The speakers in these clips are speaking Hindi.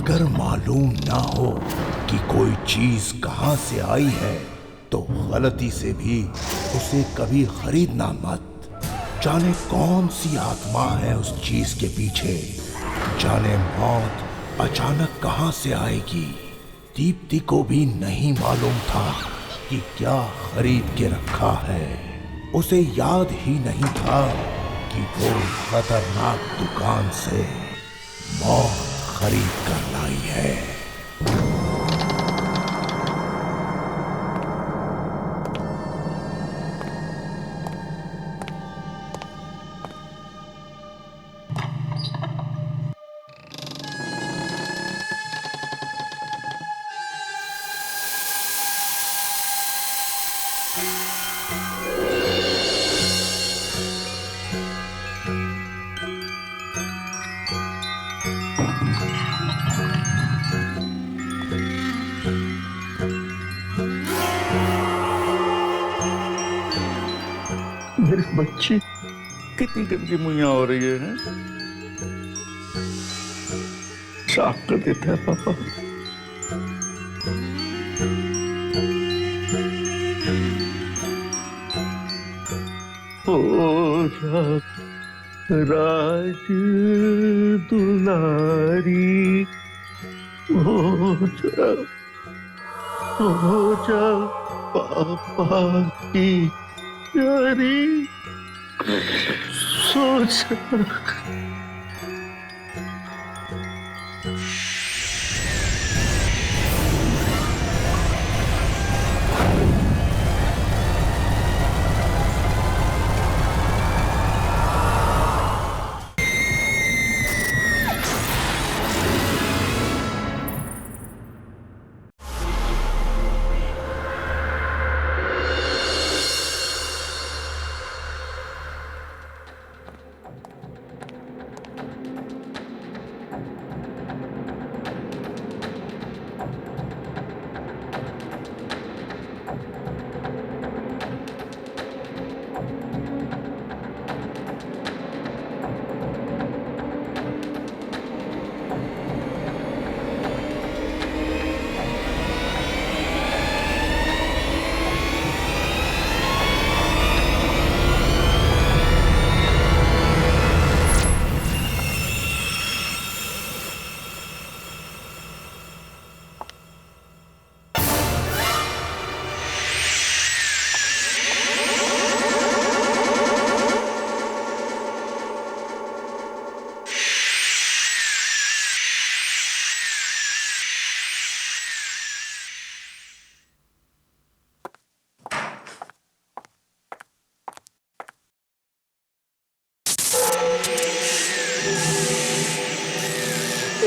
अगर मालूम ना हो कि कोई चीज कहां से आई है तो गलती से भी उसे कभी खरीदना मत। जाने कौन सी आत्मा है उस चीज के पीछे, जाने मौत अचानक कहां से आएगी। दीप्ति को भी नहीं मालूम था कि क्या खरीद के रखा है। उसे याद ही नहीं था कि वो खतरनाक दुकान से मौत खरीद कर लाई है। मेरे बच्चे कितनी गंदी मुइयां हो रही है, साफ कर देता है पापा। ओ राज दुलारी हो जा पापा की प्यारी सोच।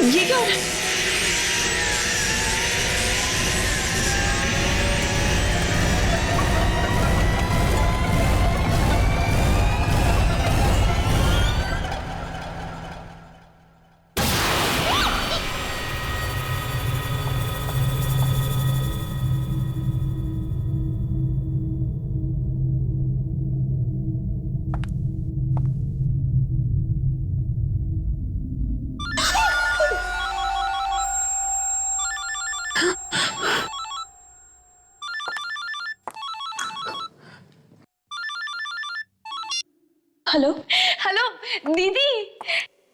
ये क्या हो रहा है? हेलो हेलो दीदी,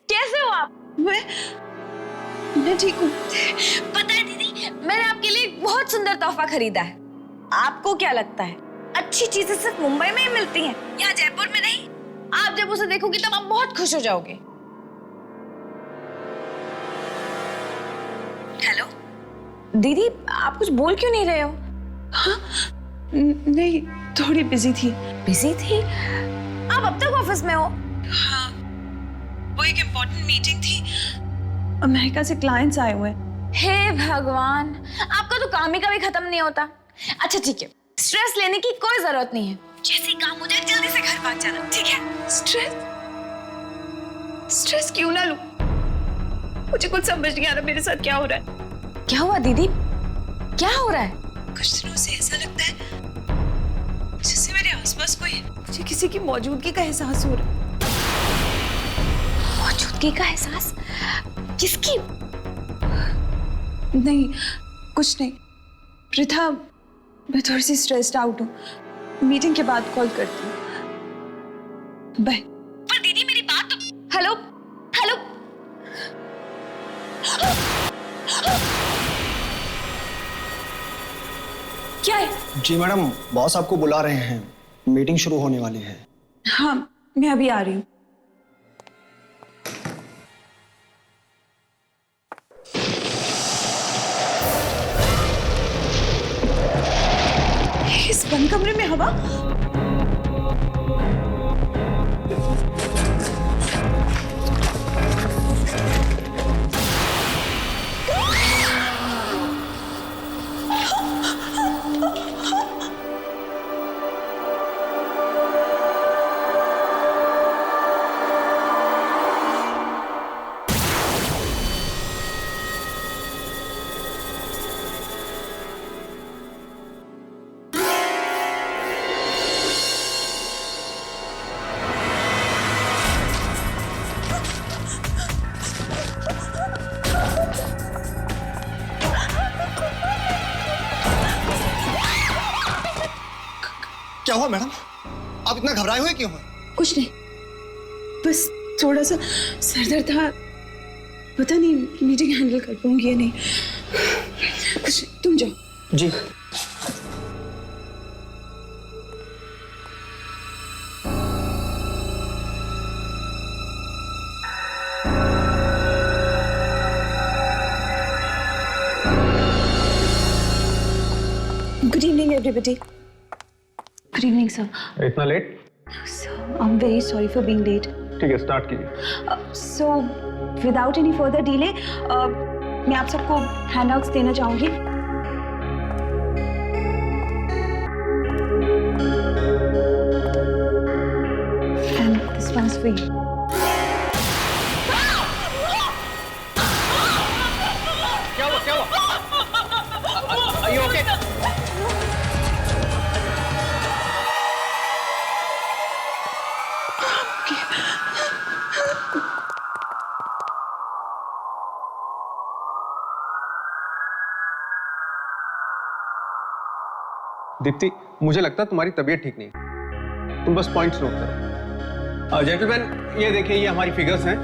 कैसे हो आप? मैं ठीक हूँ। पता है दीदी, मैंने आपके लिए एक बहुत सुंदर तोहफा खरीदा है। आपको क्या लगता है अच्छी चीजें सिर्फ मुंबई में ही मिलती हैं, यहाँ जयपुर में नहीं? आप जब उसे देखोगी तब आप बहुत खुश हो जाओगे। हेलो दीदी, आप कुछ बोल क्यों नहीं रहे हो? हाँ? नहीं, थोड़ी बिजी थी। बिजी थी? आप अब तक ऑफिस में हो? हाँ, वो एक इम्पोर्टेंट मीटिंग थी, अमेरिका से क्लाइंट्स आए हुए। हे भगवान, आपका तो काम ही कभी खत्म नहीं होता। अच्छा ठीक है, स्ट्रेस लेने की कोई जरूरत नहीं है। जैसे ही काम हो जाए जल्दी से घर भाग जाना, ठीक है? स्ट्रेस क्यों ना लूं? मुझे कुछ समझ नहीं आ रहा मेरे साथ क्या हो रहा है। क्या हुआ दीदी, क्या हो रहा है? कुछ दिनों से ऐसा लगता है जैसे मेरे आसपास कोई है। मुझे किसी की मौजूदगी का एहसास हो रहा है। मौजूदगी का एहसास? किसकी? नहीं, कुछ नहीं। पृथा, मैं थोड़ी सी स्ट्रेस्ड आउट हूँ। मीटिंग के बाद कॉल करती हूँ। बाय। पर दीदी मेरी बात तो। Hello hello. क्या है? जी मैडम, बॉस आपको बुला रहे हैं, मीटिंग शुरू होने वाली है। हाँ, मैं अभी आ रही हूँ। इस बंद कमरे में हवा। क्या हुआ मैडम? आप इतना घबराए हुए क्यों हैं? कुछ नहीं, बस थोड़ा सा सर दर्द था। पता नहीं मीटिंग हैंडल कर पाऊंगी या नहीं। कुछ नहीं, तुम जाओ। जी। Good evening everybody. Good evening sir. इतना late? Sir, I am very sorry for being late. ठीक है, स्टार्ट कीजिए। So without any further delay मैं आप सबको हैंडआउट्स देना चाहूंगी। And this one is for you. क्या हुआ? क्या हुआ? Are you okay? दीप्ति, मुझे लगता है तुम्हारी तबीयत ठीक नहीं। तुम बस पॉइंट्स नोट करो। जेंटलमैन, ये देखिए, ये हमारी फिगर्स हैं।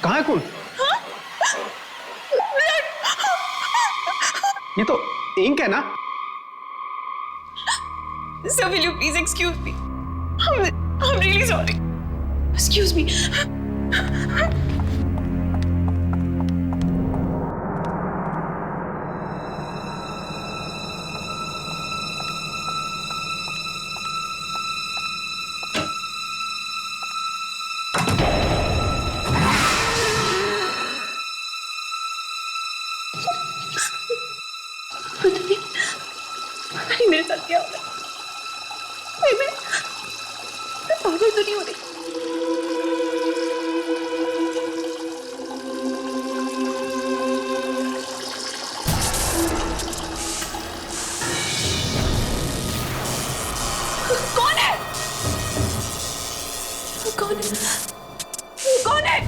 कहाँ है खून? ये तो इंक है ना? Sir, will you please excuse me? I'm really sorry. Excuse me. पता नहीं मेरे साथ क्या हो रहा है। मैं पागल तो नहीं हो रही। कौन है? कौन है? कौन है?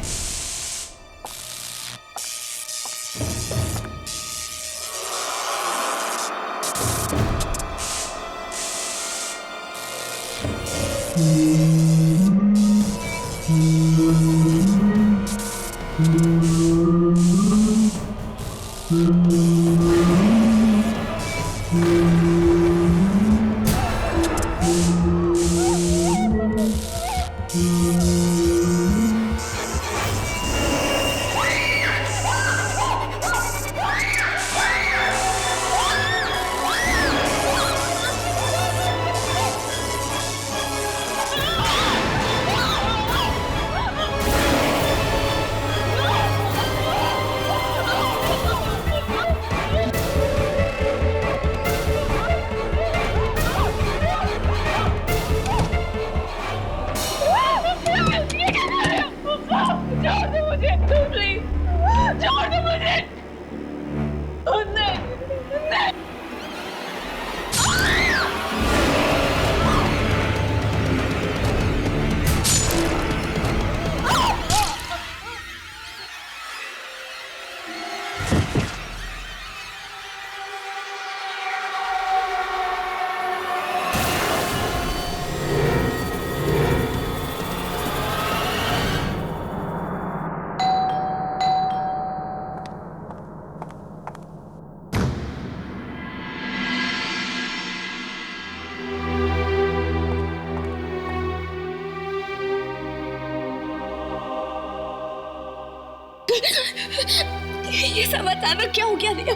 ये सब अचानक क्या हो गया दिया?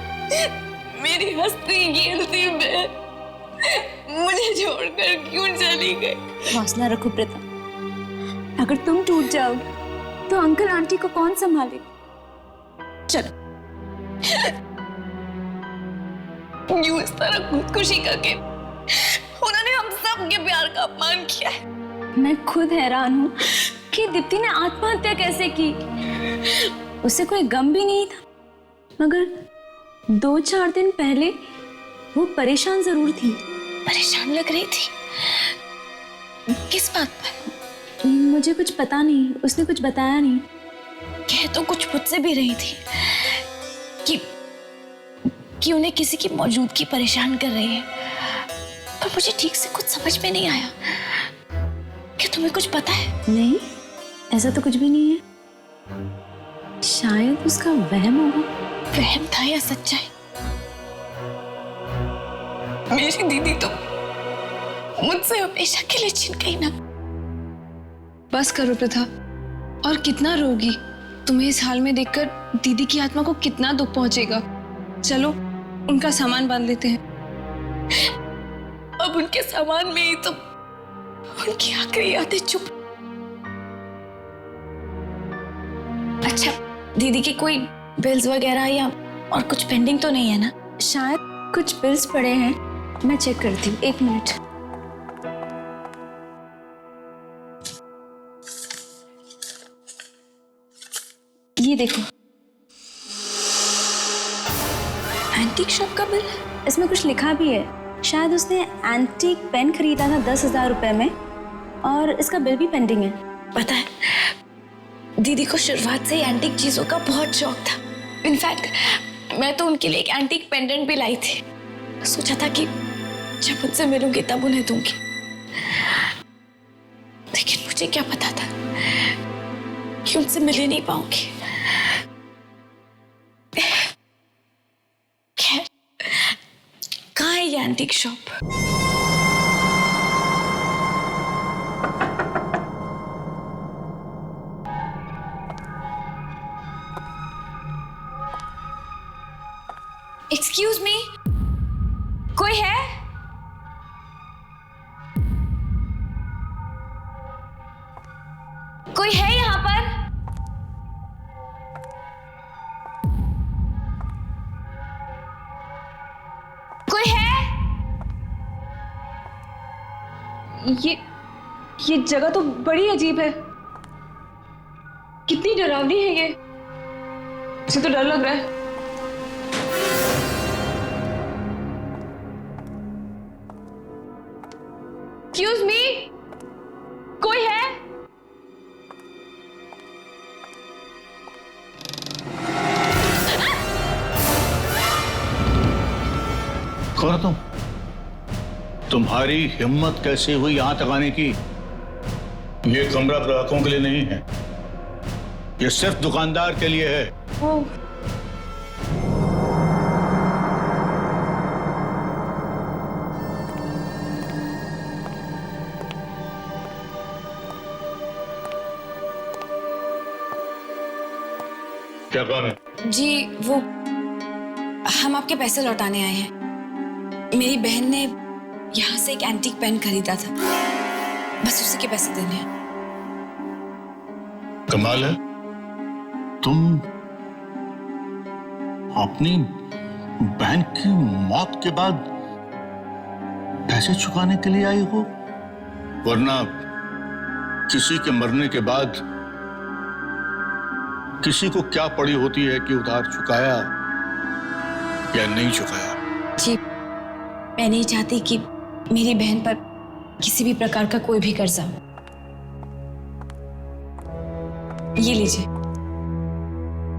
मेरी हस्ती गिनती में मुझे छोड़कर क्यों चली गई? हौसला रखो प्रीता, अगर तुम टूट जाओगे तो अंकल आंटी को कौन संभालेगा? चलो। यूं इस तरह खुदकुशी करके उन्होंने हम सब के प्यार का अपमान किया है। मैं खुद हैरान हूँ कि दीप्ति ने आत्महत्या कैसे की। उसे कोई गम भी नहीं था, मगर 2-4 दिन पहले वो परेशान जरूर थी। परेशान लग रही थी? किस बात पर? मुझे कुछ पता नहीं, उसने कुछ बताया नहीं। कह तो कुछ मुझसे भी रही थी कि उन्हें किसी की मौजूदगी परेशान कर रही है, पर मुझे ठीक से कुछ समझ में नहीं आया। क्या तुम्हें कुछ पता है? नहीं, ऐसा तो कुछ भी नहीं है। शायद उसका वहम होगा। वहम था या सच्चाई? मेरी दीदी तो मुझसे हमेशा के लिए छिन गई ना। बस करो प्रथा, और कितना रोगी? तुम्हें इस हाल में देखकर दीदी की आत्मा को कितना दुख पहुंचेगा। चलो उनका सामान बांध लेते हैं। अब उनके सामान में ही तो उनकी आखिरी यादें चुप। अच्छा, दीदी की कोई बिल्स वगैरह या और कुछ पेंडिंग तो नहीं है ना? शायद कुछ बिल्स पड़े हैं, मैं चेक करती हूँ। 1 मिनट। ये देखो, एंटीक शॉप का बिल? इसमें कुछ लिखा भी है। शायद उसने एंटीक पेन खरीदा था 10,000 रुपए में, और इसका बिल भी पेंडिंग है। पता है, दीदी को शुरुआत से ही एंटीक चीजों का बहुत शौक था। इनफैक्ट मैं तो उनके लिए एक एंटीक पेंडेंट भी लाई थी। सोचा था कि जब उनसे मिलूंगी तब उन्हें दूंगी, लेकिन मुझे क्या पता था कि उनसे मिल ही नहीं पाऊंगी। खैर, कहाँ है ये एंटीक शॉप? एक्सक्यूज मी, कोई है? कोई है यहाँ पर? कोई है? ये जगह तो बड़ी अजीब है। कितनी डरावनी है ये। मुझे तो डर लग रहा है। एक्सक्यूज मी, कोई है? कौन हो तुम? तुम्हारी हिम्मत कैसे हुई यहां तक आने की? ये कमरा ग्राहकों के लिए नहीं है, ये सिर्फ दुकानदार के लिए है। वो क्या काम है? जी, वो हम आपके पैसे लौटाने आए हैं। मेरी बहन ने यहाँ से एक एंटीक पेन खरीदा था, बस उसी के पैसे देने हैं। कमाल है, तुम अपनी बहन की मौत के बाद पैसे चुकाने के लिए आई हो? वरना किसी के मरने के बाद किसी को क्या पड़ी होती है कि उधार चुकाया या नहीं चुकाया। जी, मैं नहीं चाहती कि मेरी बहन पर किसी भी प्रकार का कोई भी कर्जा हो। ये लीजिए।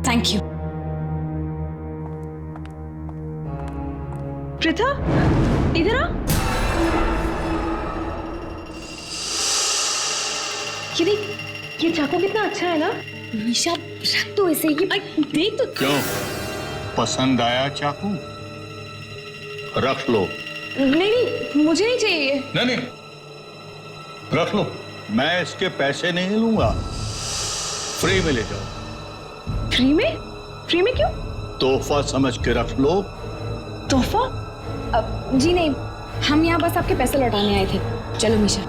Thank you. प्रथा, इधर आ। ये देख, ये चाकू कितना अच्छा है ना। निशा, रख दो इसे। ये देख तो। क्यों, पसंद आया चाकू? रख लो। नहीं, मुझे नहीं चाहिए। नहीं, रख लो, मैं इसके पैसे नहीं लूंगा, फ्री में ले जाओ। फ्री में? फ्री में क्यों? तोहफा समझ के रख लो। तोहफा? जी नहीं, हम यहाँ बस आपके पैसे लौटाने आए थे। चलो मीशा।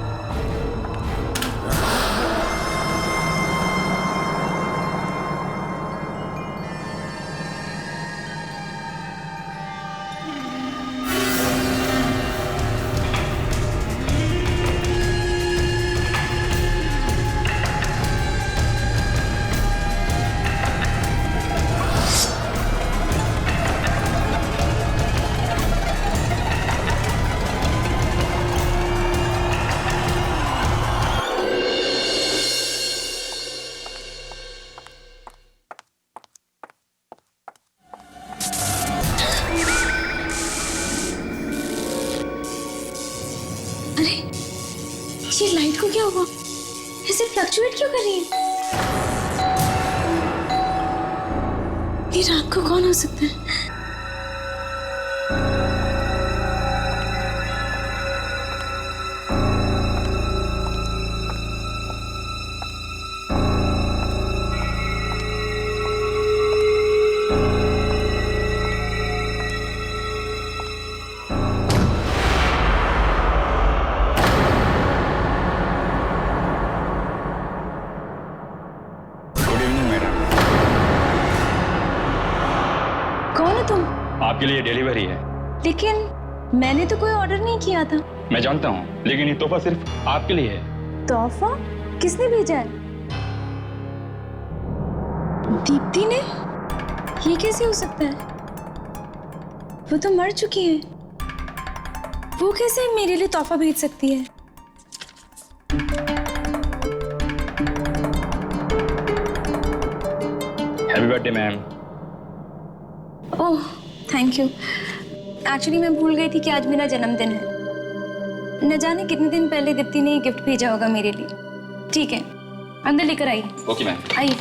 ये लाइट को क्या हुआ? ऐसे फ्लक्चुएट क्यों कर रही है? ये रात को कौन हो सकता है? कौन है तुम? आपके लिए डिलीवरी है। लेकिन मैंने तो कोई ऑर्डर नहीं किया था। मैं जानता हूँ, लेकिन ये तोहफा सिर्फ आपके लिए है। तोहफा? किसने भेजा है? दीप्ति ने? ये कैसे हो सकता है? वो तो मर चुकी है। वो कैसे मेरे लिए तोहफा भेज सकती है? Happy birthday ma'am. Oh thank you. Actually मैं भूल गई थी कि आज मेरा जन्मदिन है। न जाने कितने दिन पहले दीप्ति ने गिफ्ट भेजा होगा मेरे लिए। ठीक है, अंदर लेकर आइए। Okay ma'am. आइए।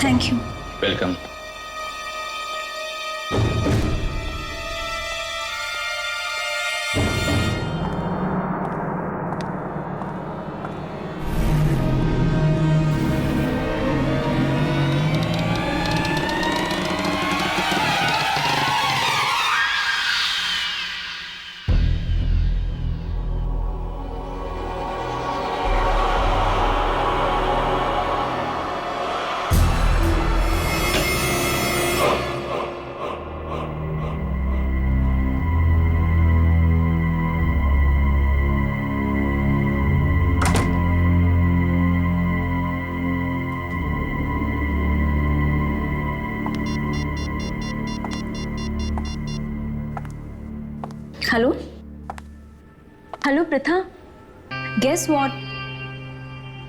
Thank you. Welcome. Hello hello Pratha, guess what?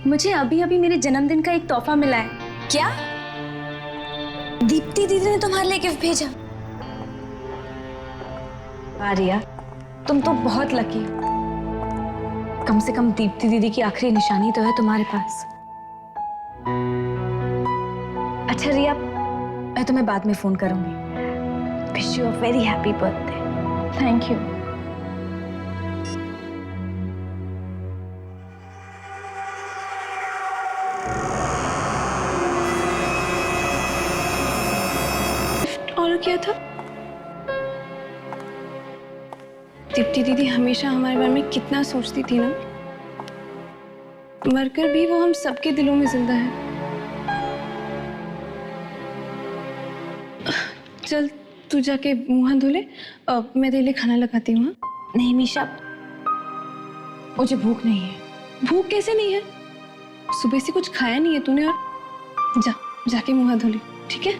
मुझे अभी अभी मेरे जन्मदिन का एक तोहफा मिला है। क्या? दीप्ति दीदी ने तुम्हारे लिए गिफ्ट भेजा? आर्या, तुम तो बहुत लकी हो। कम से कम दीप्ति दीदी की आखिरी निशानी तो है तुम्हारे पास। अच्छा रिया, मैं तुम्हें बाद में फोन करूंगी। Wish you a very happy birthday. Thank you. Order किया था। दीप्ति दीदी हमेशा हमारे बारे में कितना सोचती थी ना। मरकर भी वो हम सबके दिलों में जिंदा है। चल तू जाके मुंह हाथ धो ले, मैं तेरे लिए खाना लगाती हूँ। नहीं मीशा, मुझे भूख नहीं है। भूख कैसे नहीं है? सुबह से कुछ खाया नहीं है तूने। और जाके मुंह हाथ धो ले, ठीक है?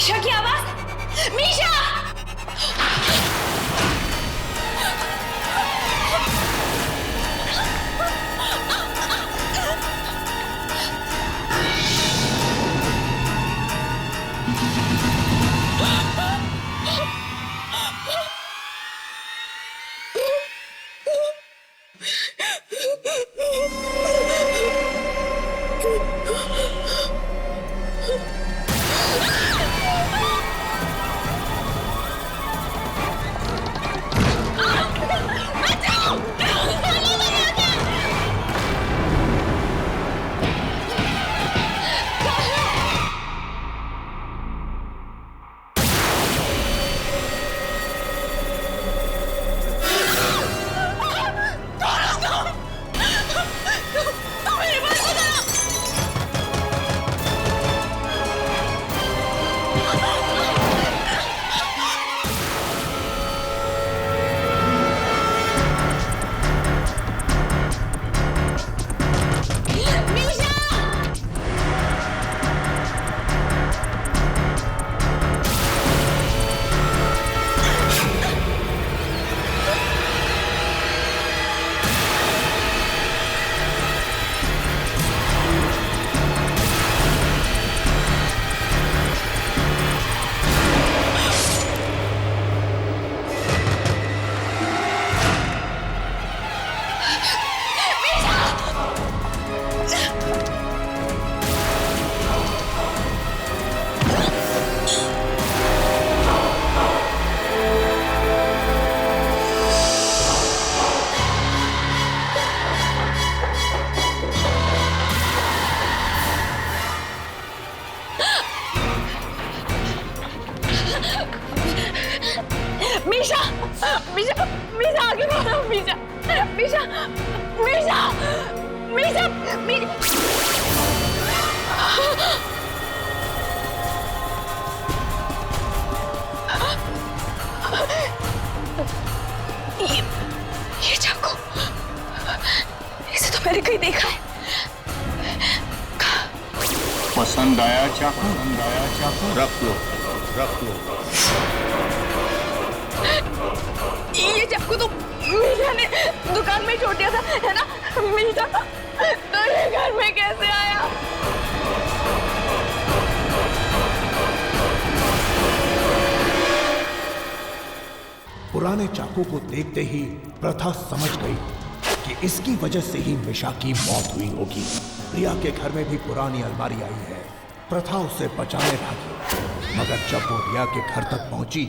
मीशा की आवाज, मीशा! मीशा, मीशा, मीशा आगे बढ़ो, मीशा, मीशा, मीशा, मीशा, ये चाकू, इसे तो मैंने कहीं देखा है। पसंद आया चाकू? पसंद आया चाकू? रख लो, रख लो। ये चाकू तो मीशा ने दुकान में छोड़ दिया था, है ना? मीशा तो ये घर में कैसे आया? पुराने चाकू को देखते ही प्रथा समझ गई कि इसकी वजह से ही मीशा की मौत हुई होगी। रिया के घर में भी पुरानी अलमारी आई है। प्रथा उसे बचाने भागी, मगर जब वो रिया के घर तक पहुंची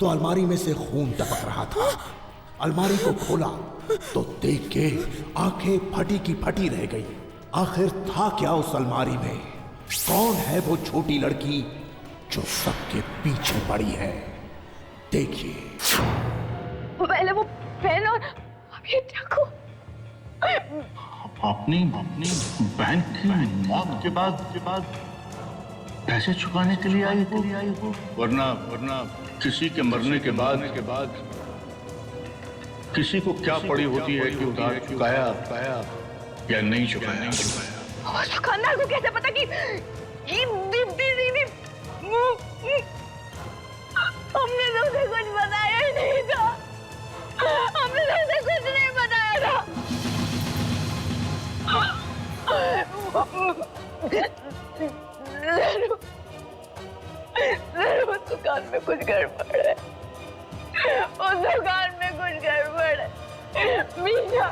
तो अलमारी में से खून टपक रहा था। अलमारी को खोला तो देख के आंखें फटी की फटी रह गई। आखिर था क्या उस अलमारी में? कौन है वो छोटी लड़की जो सबके पीछे पड़ी है? देखिए। पहले वो पेन और अब ये चाकू। अपनी बहन की मौत के बाद पैसे चुकाने के लिए आई हो, वरना किसी के मरने के बाद किसी को क्या पड़ी होती है कि उधार चुकाया या नहीं चुकाया। उस दुकानदार को कैसे पता कि दीप्ति दीदी? हमने तो उसे कुछ बताया ही नहीं था। हमने तो उसे कुछ नहीं बताया था। जरूर उस दुकान में कुछ गड़बड़ है। उस दुकान में कुछ गड़बड़ है। मीशा,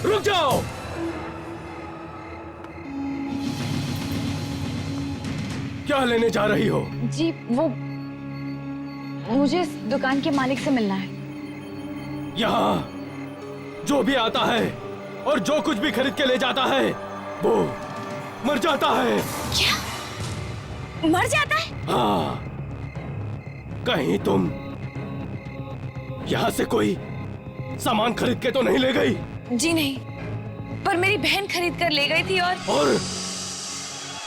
रुक जाओ। क्या लेने जा रही हो? जी वो मुझे इस दुकान के मालिक से मिलना है। यहाँ जो भी आता है और जो कुछ भी खरीद के ले जाता है वो मर जाता है। क्या? मर जाता है? हाँ। कहीं तुम यहाँ से कोई सामान खरीद के तो नहीं ले गई? जी नहीं। पर मेरी बहन खरीद कर ले गई थी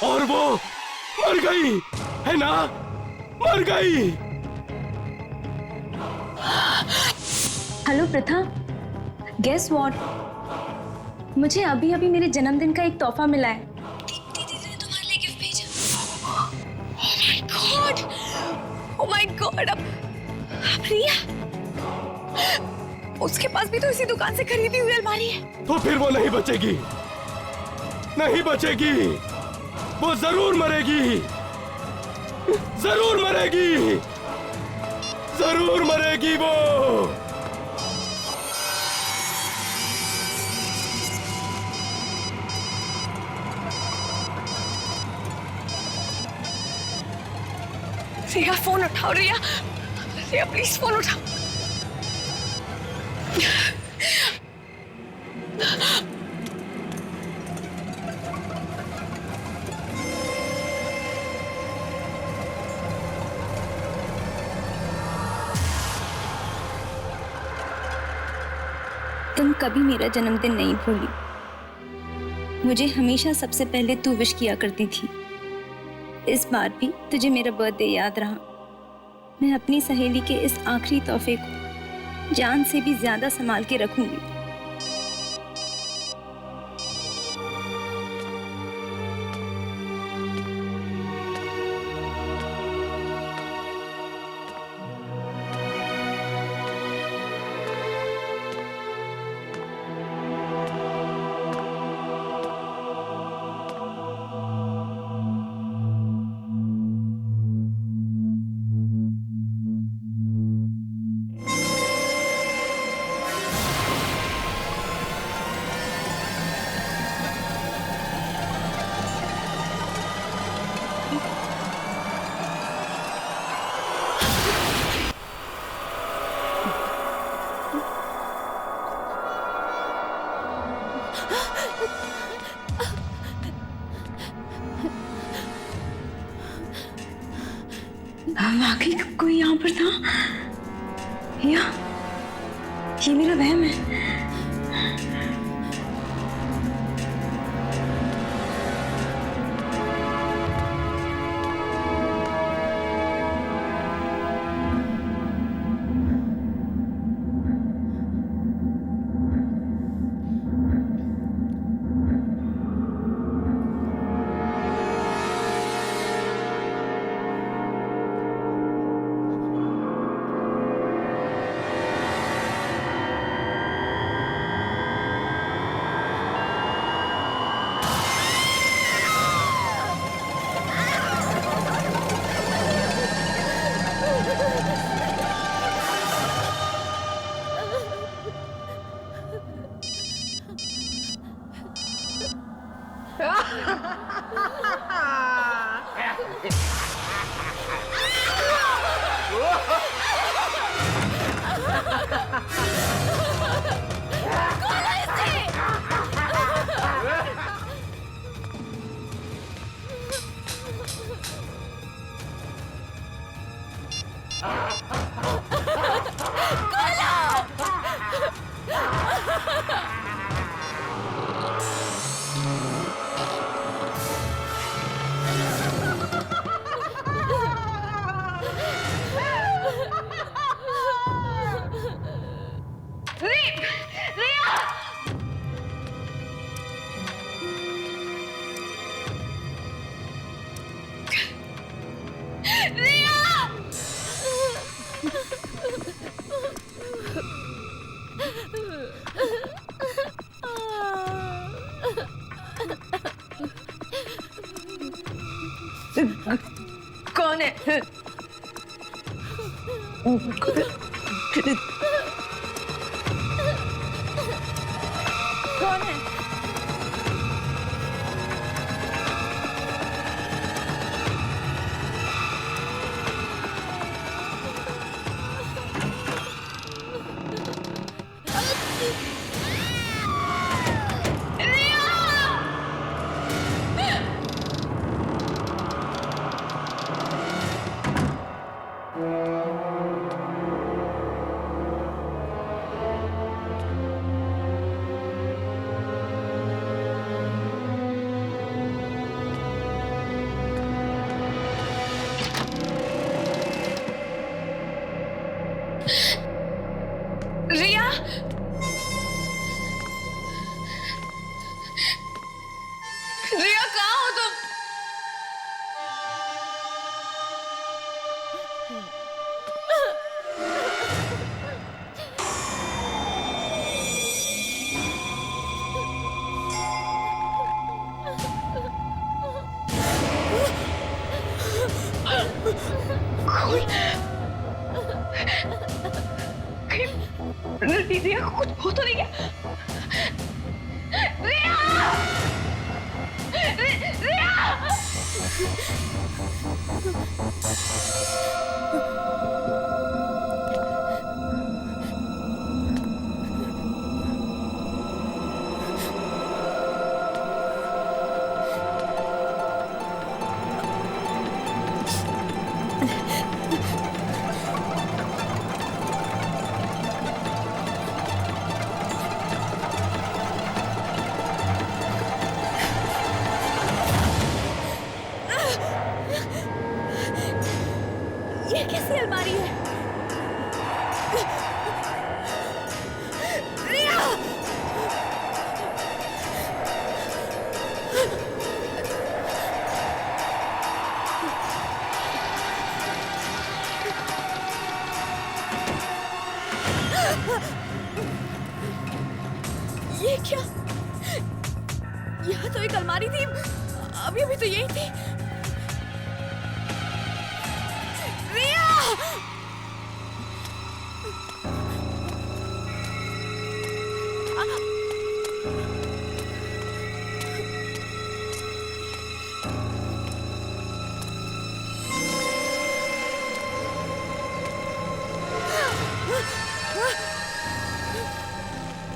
और वो मर गई है ना, मर गई। हेलो प्रथा, गेस व्हाट, मुझे अभी अभी मेरे जन्मदिन का एक तोहफा मिला है। दीदी ने तुम्हारे लिए गिफ्ट भेजा। ओह माय गॉड, अब रिया, उसके पास भी तो इसी दुकान से खरीदी हुई अलमारी है। तो फिर वो नहीं बचेगी, नहीं बचेगी, वो जरूर मरेगी, जरूर मरेगी, जरूर मरेगी वो। रिया फोन उठाओ, रिया, रिया प्लीज फोन उठाओ। तुम कभी मेरा जन्मदिन नहीं भूली, मुझे हमेशा सबसे पहले तू विश किया करती थी। इस बार भी तुझे मेरा बर्थडे याद रहा। मैं अपनी सहेली के इस आखिरी तोहफे को जान से भी ज्यादा संभाल के रखूंगी। वाकई कोई यहाँ पर था या ये मेरा वहम है? कौन है? कौन है? रिया कुछ हो तो नहीं गया? रिया! रिया! ये कैसी अलमारी है? रिया! ये क्या? यहाँ तो एक अलमारी थी, अभी अभी तो यही थी। रिया!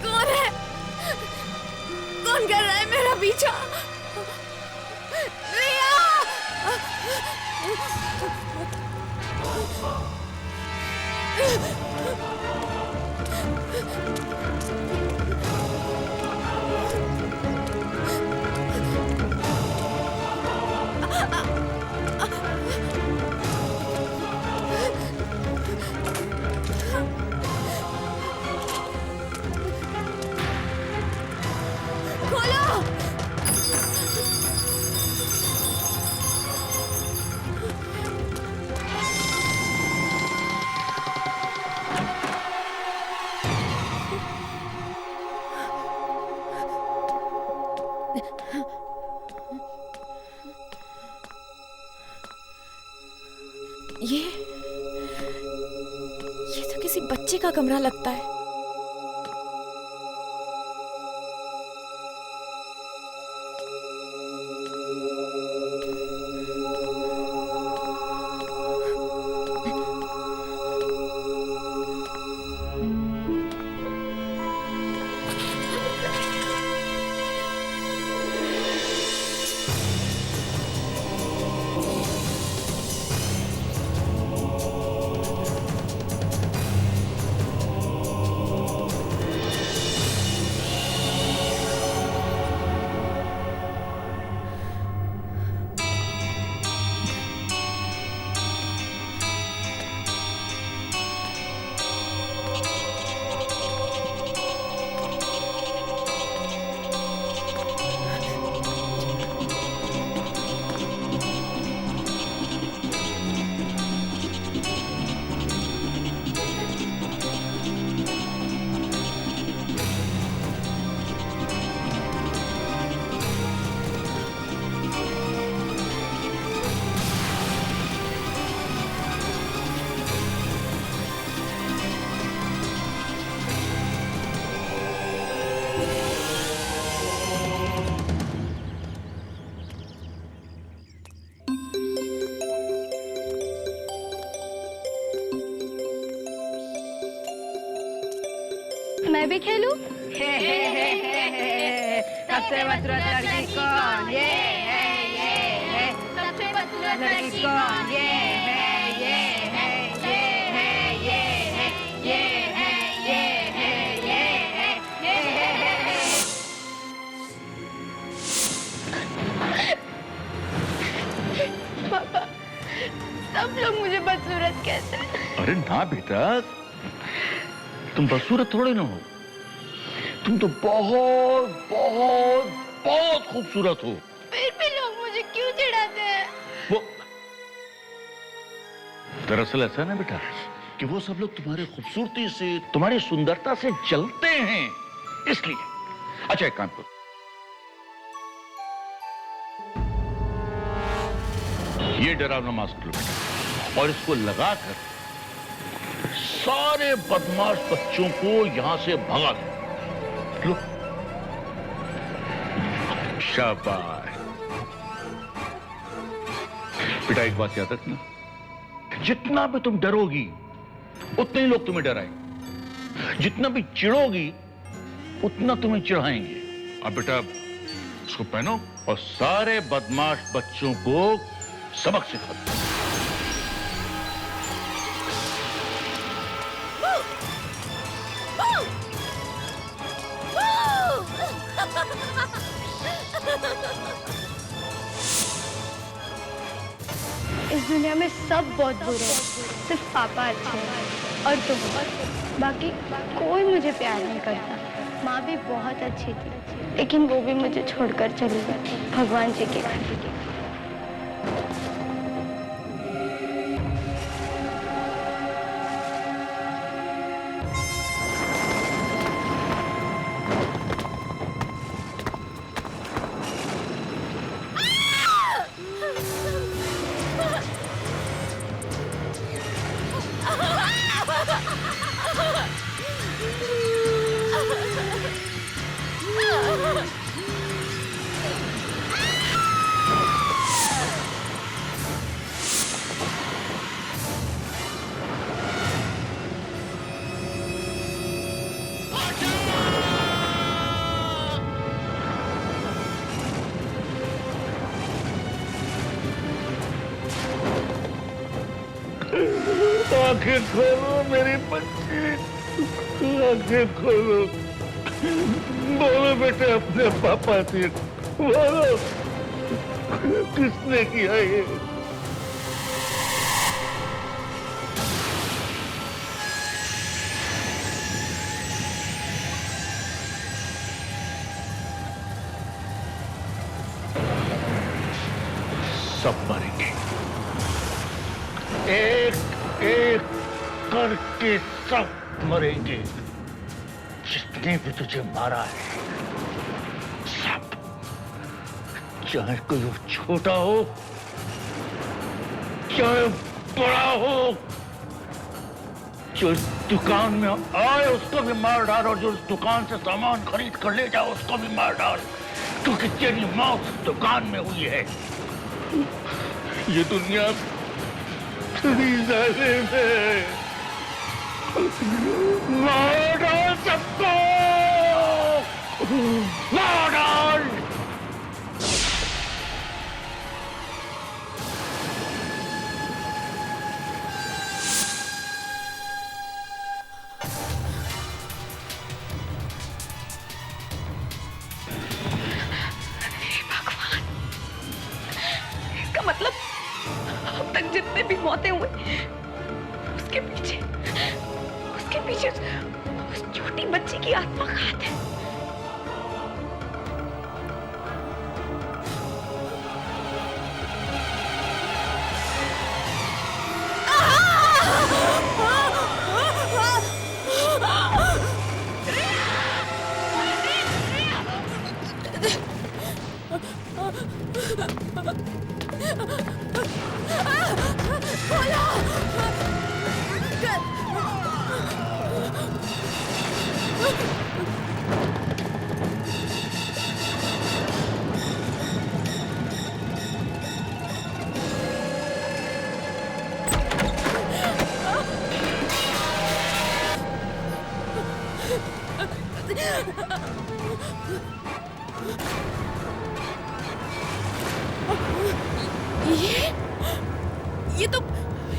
कौन है? कौन कर रहा है मेरा पीछा? रिया! खोलो! ये तो किसी बच्चे का कमरा लगता है। मैं भी खेलूं? सबसे बदसूरत लड़की कौन? ये है। सबसे बदसूरत लड़की कौन? ये है। ये है। ये है। पापा, सब लोग मुझे बदसूरत कहते हैं। अरे ना बेटा, तुम बदसूरत थोड़े ना हो, तुम तो बहुत बहुत बहुत खूबसूरत हो। फिर भी लोग मुझे क्यों चिढ़ाते हैं? वो दरअसल ऐसा ना बेटा कि वो सब लोग तुम्हारी खूबसूरती से, तुम्हारी सुंदरता से जलते हैं, इसलिए। अच्छा एक काम करो, ये डरावना मास्क लो, और इसको लगाकर सारे बदमाश बच्चों को यहां से भगा दो। लो, शाबाश। बेटा एक बात याद रखना, जितना भी तुम डरोगी उतने ही लोग तुम्हें डराएंगे, जितना भी चिढ़ोगी उतना तुम्हें चिढ़ाएंगे। अब बेटा इसको पहनो और सारे बदमाश बच्चों को सबक सिखा दो। इस दुनिया में सब बहुत बुरे हैं, सिर्फ पापा अच्छे हैं और तुम। बाकी कोई मुझे प्यार नहीं करता। माँ भी बहुत अच्छी थी, लेकिन वो भी मुझे छोड़कर चली गई भगवान जी के घर। आंखें खोलो मेरी बच्ची, आंखें खोलो। बोलो बेटे अपने पापा से, बोलो किसने किया ये? सब मरेंगे, एक एक करके सब मरेंगे। जिसने भी तुझे मारा है सब, चाहे कोई वो छोटा हो चाहे बड़ा हो, जो इस दुकान में आए उसको भी मार डाल और जो इस दुकान से सामान खरीद कर ले जाओ उसको भी मार डाल, क्योंकि तेरी मौत इस दुकान में हुई है। ये दुनिया में मार डाल सबको, मार डाल। भगवान, इसका मतलब अब तक जितने भी मौतें हुई उसके पीछे उस छोटी बच्ची की आत्मा का हाथ है।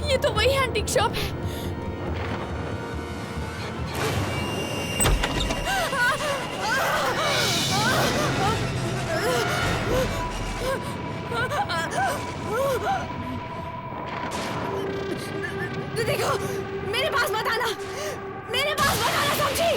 ये तो वही एंटीक शॉप है। देखो, मेरे पास मत आना, मेरे पास मत आना, समझी?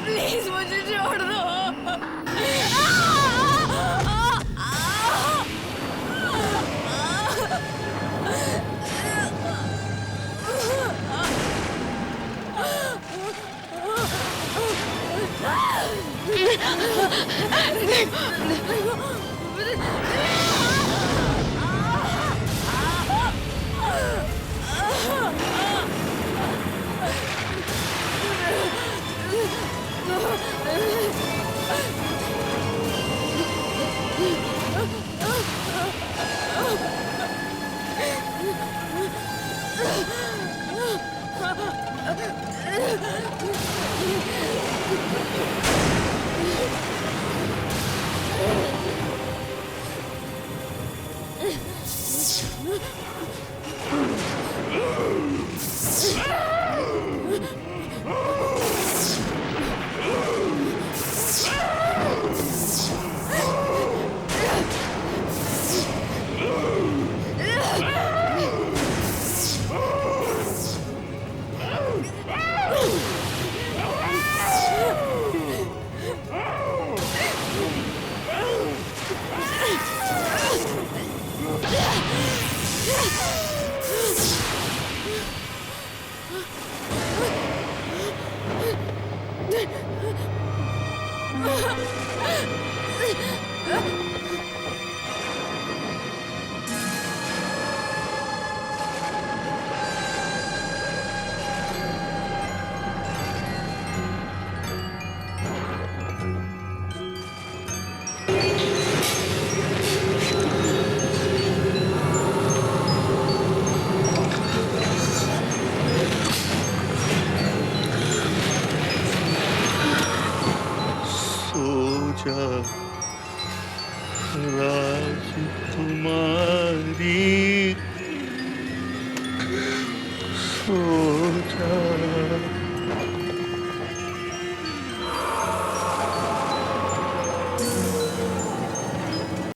प्लीज मुझे छोड़ दो। राजकुमारी सो जा।